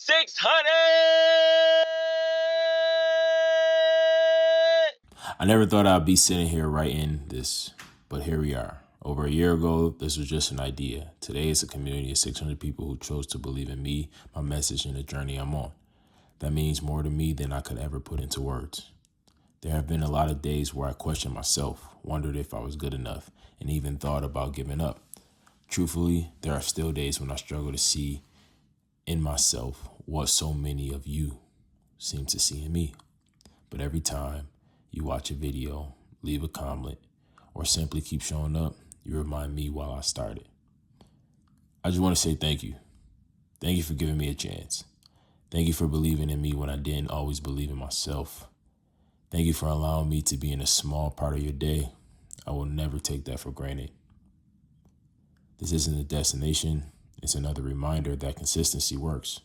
600. I never thought I'd be sitting here writing this, but here we are. Over a year ago, this was just an idea. Today, it's a community of 600 people who chose to believe in me, my message, and the journey I'm on. That means more to me than I could ever put into words. There have been a lot of days where I questioned myself, wondered if I was good enough, and even thought about giving up. Truthfully, there are still days when I struggle to see in myself what so many of you seem to see in me. But every time you watch a video, leave a comment, or simply keep showing up, you remind me why I started. I just want to say thank you. Thank you for giving me a chance. Thank you for believing in me when I didn't always believe in myself. Thank you for allowing me to be in a small part of your day. I will never take that for granted. This isn't a destination. It's another reminder that consistency works,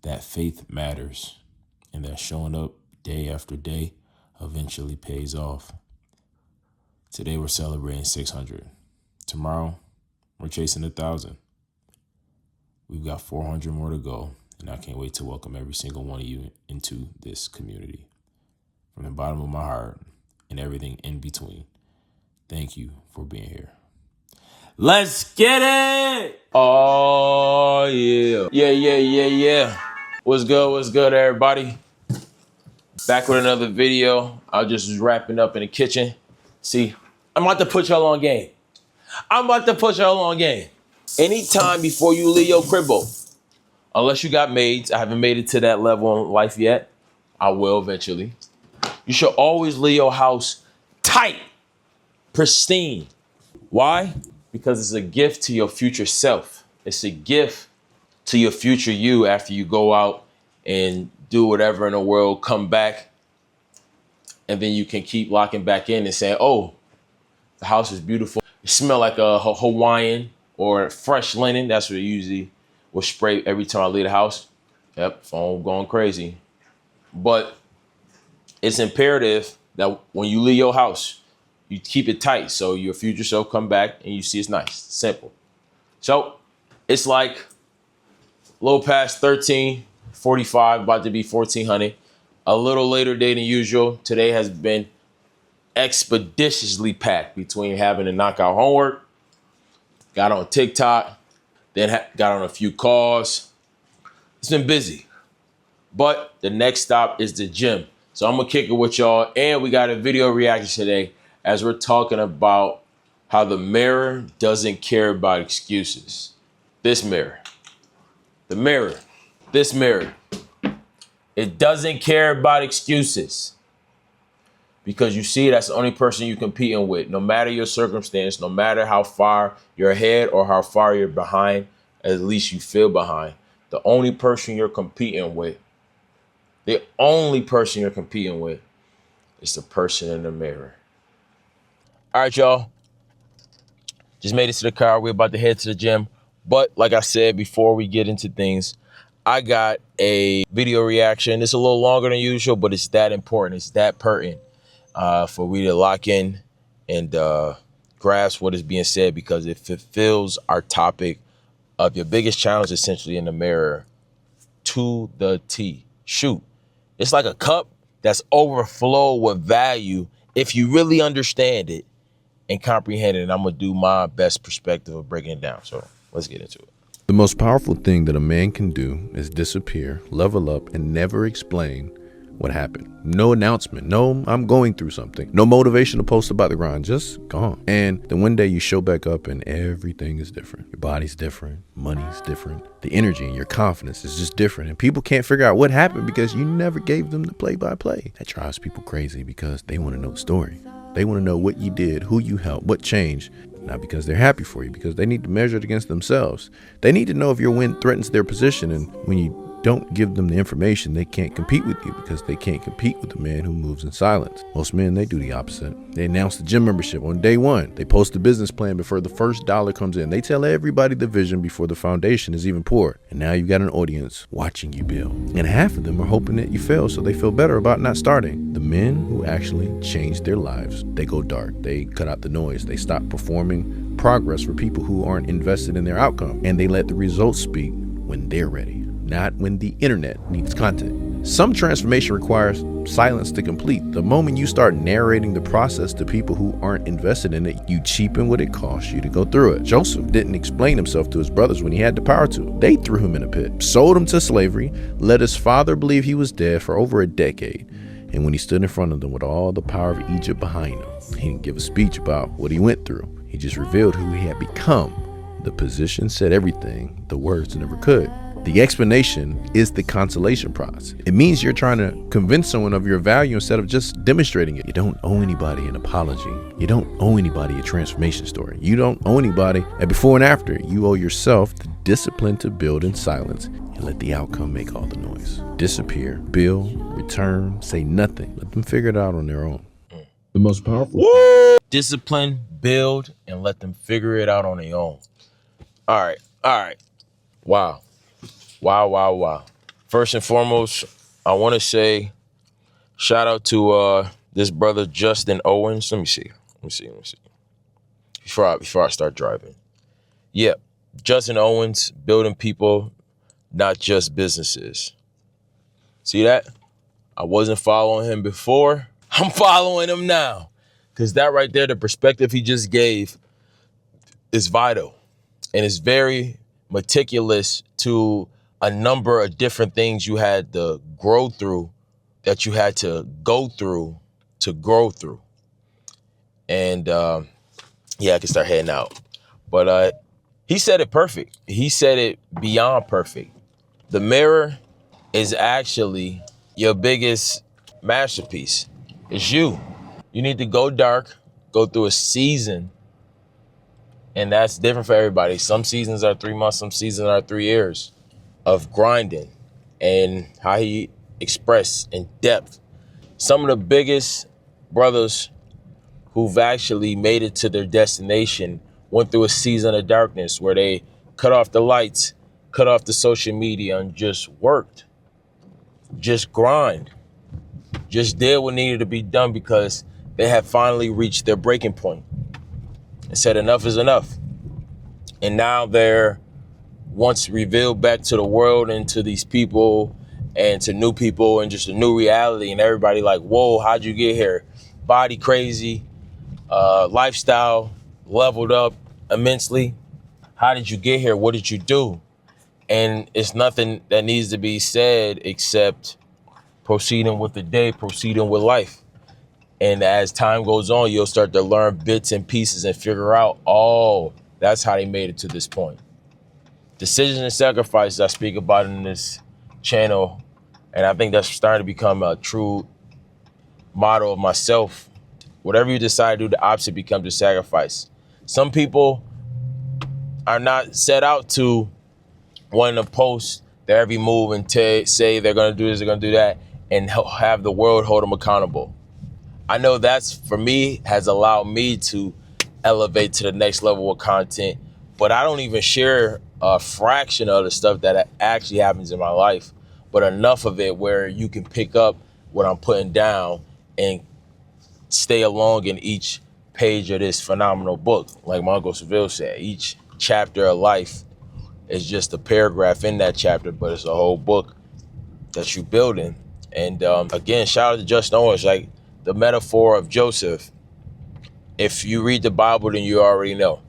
that faith matters, and that showing up day after day eventually pays off. Today we're celebrating 600. Tomorrow we're chasing 1,000. We've got 400 more to go, and I can't wait to welcome every single one of you into this community. From the bottom of my heart and everything in between, thank you for being here. Let's get it! Oh, yeah. Yeah. What's good, everybody? Back with another video. I just was wrapping up in the kitchen. See, I'm about to put y'all on game. Anytime before you leave your cribbo, unless you got maids, I haven't made it to that level in life yet. I will eventually. You should always leave your house tight, pristine. Why? Because it's a gift to your future self. It's a gift to your future you after you go out and do whatever in the world, come back, and then you can keep locking back in and saying, oh, the house is beautiful. It smells like a Hawaiian or fresh linen. That's what I usually will spray every time I leave the house. Yep, phone going crazy. But it's imperative that when you leave your house, you keep it tight so your future self come back and you see it's nice, simple. So it's like a little past 13:45, about to be 1400. A little later day than usual. Today has been expeditiously packed between having to knock out homework, got on TikTok, then got on a few calls. It's been busy. But the next stop is the gym. So I'm gonna kick it with y'all. And we got a video reaction today as we're talking about how the mirror doesn't care about excuses. This mirror, it doesn't care about excuses. Because you see, that's the only person you're competing with. No matter your circumstance, no matter how far you're ahead or how far you're behind, at least you feel behind. The only person you're competing with is the person in the mirror. All right, y'all. Just made it to the car. We're about to head to the gym. But like I said, before we get into things, I got a video reaction. It's a little longer than usual, but it's that important. It's that pertinent for we to lock in and grasp what is being said, because it fulfills our topic of your biggest challenge essentially in the mirror to the T. Shoot. It's like a cup that's overflow with value if you really understand it and comprehend it. And I'm going to do my best perspective of breaking it down. So let's get into it. The most powerful thing that a man can do is disappear, level up, and never explain what happened. No announcement. No, I'm going through something. No motivation to post about the grind. Just gone. And then one day you show back up and everything is different. Your body's different. Money's different. The energy and your confidence is just different. And people can't figure out what happened because you never gave them the play-by-play. That drives people crazy because they want to know the story. They want to know what you did, who you helped, what changed. Not because they're happy for you, because they need to measure it against themselves. They need to know if your win threatens their position, and when you don't give them the information, they can't compete with you because they can't compete with the man who moves in silence. Most men, they do the opposite. They announce the gym membership on day one. They post the business plan before the first dollar comes in. They tell everybody the vision before the foundation is even poured. And now you've got an audience watching you build. And half of them are hoping that you fail so they feel better about not starting. The men who actually change their lives, they go dark. They cut out the noise. They stop performing progress for people who aren't invested in their outcome. And they let the results speak when they're ready. not when the internet needs content. Some transformation requires silence to complete. The moment you start narrating the process to people who aren't invested in it, you cheapen what it costs you to go through it. Joseph didn't explain himself to his brothers when he had the power to. They threw him in a pit, sold him to slavery, let his father believe he was dead for over a decade. And when he stood in front of them with all the power of Egypt behind him, he didn't give a speech about what he went through. He just revealed who he had become. The position said everything the words never could. The explanation is the consolation prize. It means you're trying to convince someone of your value instead of just demonstrating it. You don't owe anybody an apology. You don't owe anybody a transformation story. You don't owe anybody a before and after. You owe yourself the discipline to build in silence and let the outcome make all the noise. Disappear, build, return, say nothing. Let them figure it out on their own. The most powerful. Discipline, build, and let them figure it out on their own. All right. Wow. First and foremost, I want to say shout out to this brother Justin Owens. Let me see. Before I start driving. Yeah, Justin Owens, building people, not just businesses. See that? I wasn't following him before. I'm following him now. Because that right there, the perspective he just gave is vital. And it's very meticulous to a number of different things you had to grow through, that you had to go through to grow through. And I can start heading out. But he said it perfect. He said it beyond perfect. The mirror is actually your biggest masterpiece. It's you. You need to go dark, go through a season. And that's different for everybody. Some seasons are 3 months, some seasons are 3 years of grinding and how he expressed in depth. Some of the biggest brothers who've actually made it to their destination went through a season of darkness where they cut off the lights, cut off the social media, and just worked. Just grind. Just did what needed to be done because they had finally reached their breaking point and said enough is enough. And now they're once revealed back to the world and to these people and to new people and just a new reality, and everybody like, whoa, how'd you get here? Body crazy, lifestyle leveled up immensely. How did you get here? What did you do? And it's nothing that needs to be said except proceeding with the day, proceeding with life. And as time goes on, you'll start to learn bits and pieces and figure out, oh, that's how they made it to this point. Decision and sacrifice I speak about in this channel, and I think that's starting to become a true motto of myself. Whatever you decide to do, the opposite becomes a sacrifice. Some people are not set out to wanting to post their every move and say they're going to do this, they're going to do that, and have the world hold them accountable. I know that's, for me, has allowed me to elevate to the next level of content, but I don't even share a fraction of the stuff that actually happens in my life, but enough of it where you can pick up what I'm putting down and stay along in each page of this phenomenal book. Like my Uncle Seville said, each chapter of life is just a paragraph in that chapter, but it's a whole book that you're building. And again, shout out to Justin Owens, like the metaphor of Joseph. If you read the Bible, then you already know.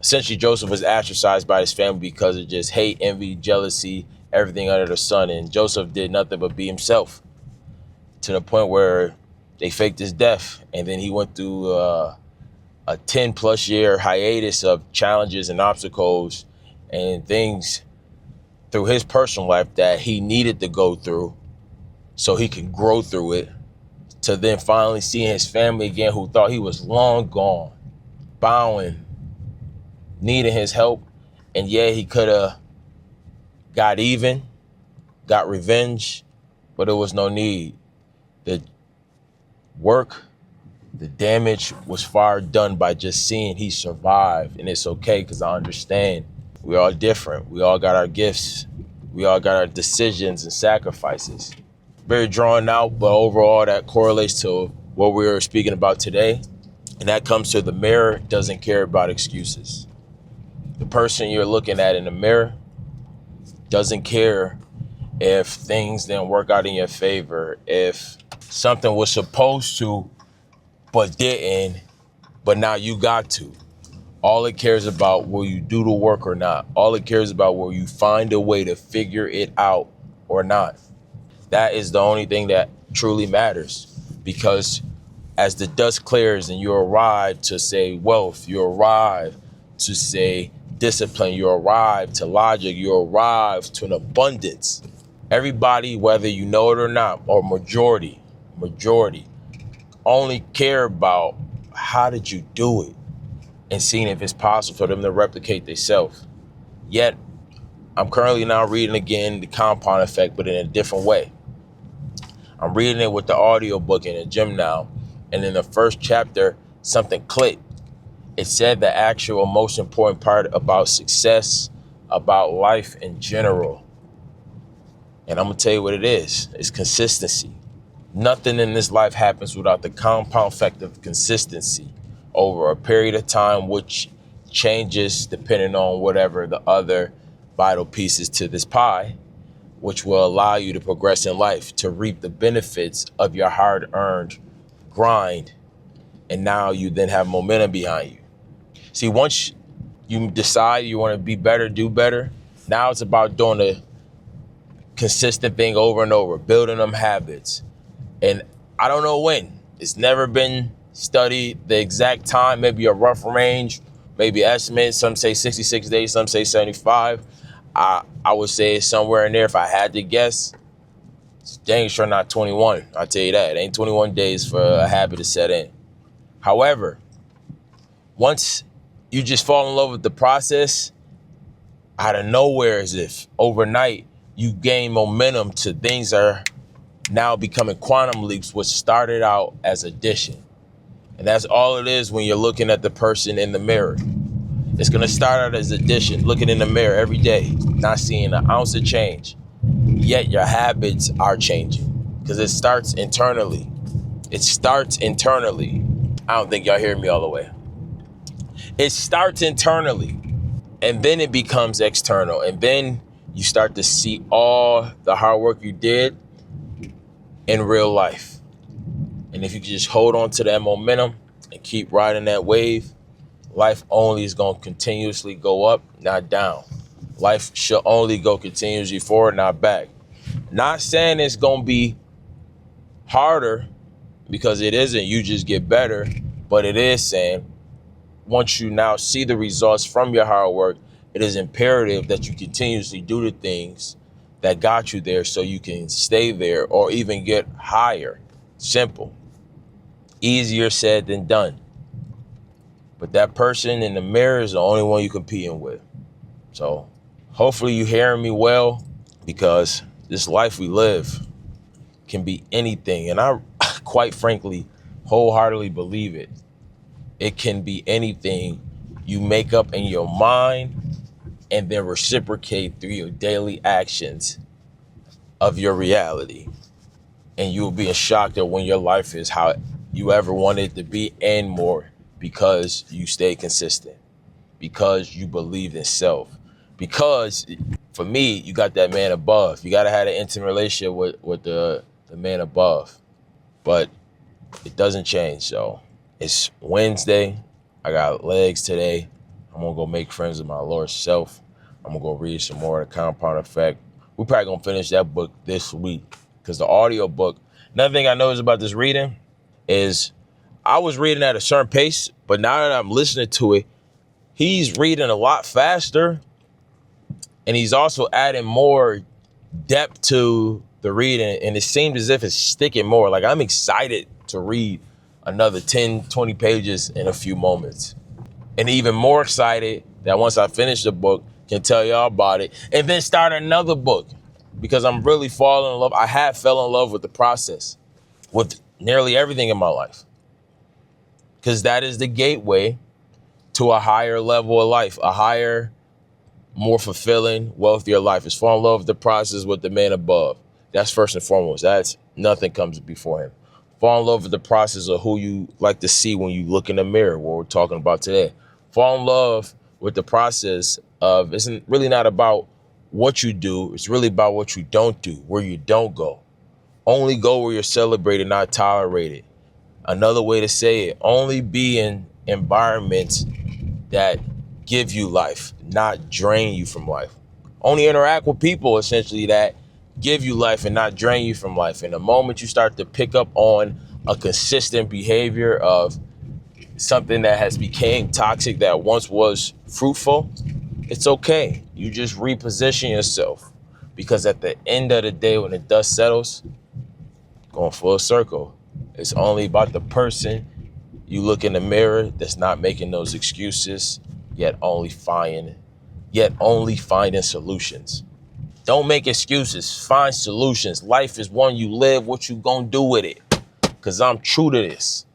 Essentially, Joseph was ostracized by his family because of just hate, envy, jealousy, everything under the sun. And Joseph did nothing but be himself, to the point where they faked his death. And then he went through a 10+ year hiatus of challenges and obstacles and things through his personal life that he needed to go through so he could grow through it, to then finally seeing his family again who thought he was long gone, bowing, needing his help. And yeah, he could have got even, got revenge, but there was no need. The work, the damage was far done by just seeing he survived. And it's okay, because I understand we're all different. We all got our gifts. We all got our decisions and sacrifices. Very drawn out, but overall that correlates to what we were speaking about today. And that comes to the mirror doesn't care about excuses. The person you're looking at in the mirror doesn't care if things didn't work out in your favor, if something was supposed to but didn't, but now you got to. All it cares about, will you do the work or not? All it cares about, will you find a way to figure it out or not? That is the only thing that truly matters. Because as the dust clears and you arrive to, say, wealth, you arrive to, say, discipline, you arrive to logic, you arrive to an abundance. Everybody, whether you know it or not, or majority, only care about how did you do it and seeing if it's possible for them to replicate themselves. Yet, I'm currently now reading again The Compound Effect, but in a different way. I'm reading it with the audiobook in the gym now. And in the first chapter, something clicked. It said the actual most important part about success, about life in general. And I'm going to tell you what it is. It's consistency. Nothing in this life happens without the compound effect of consistency over a period of time, which changes depending on whatever the other vital pieces to this pie, which will allow you to progress in life, to reap the benefits of your hard-earned grind. And now you then have momentum behind you. See, once you decide you want to be better, do better, now it's about doing the consistent thing over and over, building them habits. And I don't know when. It's never been studied the exact time, maybe a rough range, maybe estimate. Some say 66 days, some say 75. I would say it's somewhere in there if I had to guess. It's dang sure not 21. I'll tell you that. It ain't 21 days for a habit to set in. However, once you just fall in love with the process, out of nowhere, as if overnight, you gain momentum to things that are now becoming quantum leaps, which started out as addition. And that's all it is when you're looking at the person in the mirror. It's going to start out as addition, looking in the mirror every day, not seeing an ounce of change. Yet your habits are changing because it starts internally. It starts internally. I don't think y'all hear me all the way. It starts internally and then it becomes external. And then you start to see all the hard work you did in real life. And if you can just hold on to that momentum and keep riding that wave, life only is going to continuously go up, not down. Life should only go continuously forward, not back. Not saying it's going to be harder, because it isn't. You just get better. But it is saying once you now see the results from your hard work, it is imperative that you continuously do the things that got you there so you can stay there or even get higher. Simple. Easier said than done. But that person in the mirror is the only one you're competing with. So hopefully you hearing me well, because this life we live can be anything. And I quite frankly, wholeheartedly believe it. It can be anything you make up in your mind and then reciprocate through your daily actions of your reality. And you'll be in shock at when your life is how you ever wanted it to be and more, because you stay consistent, because you believe in self, because for me, you got that man above. You got to have an intimate relationship with the man above. But it doesn't change. So it's Wednesday. I got legs today. I'm going to go make friends with my lower self. I'm going to go read some more of The Compound Effect. We're probably going to finish that book this week, because the audio book, another thing I noticed about this reading is I was reading at a certain pace, but now that I'm listening to it, he's reading a lot faster, and he's also adding more depth to the reading, and it seemed as if it's sticking more. Like, I'm excited to read another 10, 20 pages in a few moments. And even more excited that once I finish the book, can tell y'all about it, and then start another book, because I'm really falling in love. I have fell in love with the process, with nearly everything in my life, because that is the gateway to a higher level of life, a higher, more fulfilling, wealthier life. Is fall in love with the process with the man above. That's first and foremost. That's nothing comes before him. Fall in love with the process of who you like to see when you look in the mirror, what we're talking about today. Fall in love with the process of, it's really not about what you do. It's really about what you don't do, where you don't go. Only go where you're celebrated, not tolerated. Another way to say it, only be in environments that give you life, not drain you from life. Only interact with people, essentially, that give you life and not drain you from life. And the moment you start to pick up on a consistent behavior of something that has become toxic that once was fruitful, it's okay. You just reposition yourself, because at the end of the day, when the dust settles, going full circle, it's only about the person you look in the mirror that's not making those excuses, yet only finding solutions. Don't make excuses, find solutions. Life is one you live. What you gonna do with it? Because I'm true to this.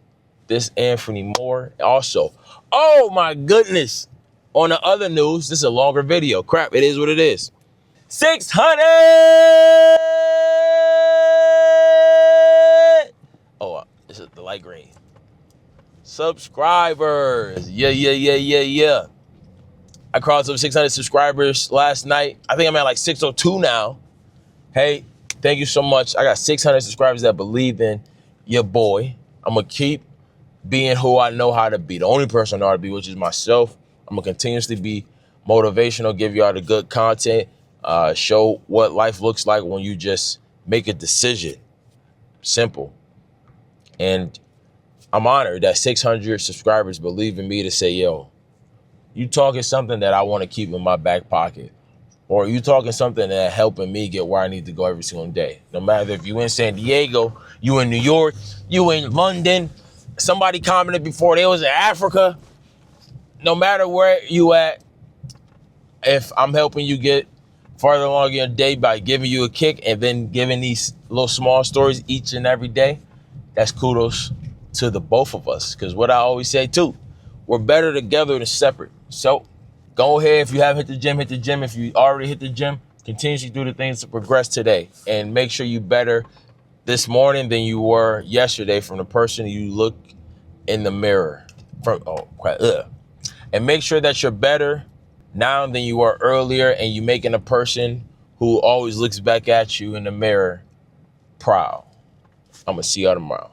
This Anthony Moore. Also, oh my goodness. On the other news, this is a longer video. Crap, it is what it is. 600! Oh, this is the light green. Subscribers. Yeah. I crossed over 600 subscribers last night. I think I'm at like 602 now. Hey, thank you so much. I got 600 subscribers that believe in your boy. I'm going to keep being who I know how to be. The only person I know how to be, which is myself. I'm going to continuously be motivational, give y'all the good content, show what life looks like when you just make a decision. Simple. And I'm honored that 600 subscribers believe in me to say, yo, you talking something that I want to keep in my back pocket, or you talking something that helping me get where I need to go every single day. No matter if you in San Diego, you in New York, you in London, somebody commented before they was in Africa. No matter where you at, if I'm helping you get farther along in your day by giving you a kick and then giving these little small stories each and every day, that's kudos to the both of us. Because what I always say too, we're better together than separate. So go ahead. If you haven't hit the gym, hit the gym. If you already hit the gym, continuously do the things to progress today. And make sure you better this morning than you were yesterday from the person you look in the mirror. And make sure that you're better now than you were earlier, and you making a person who always looks back at you in the mirror proud. I'm going to see y'all tomorrow.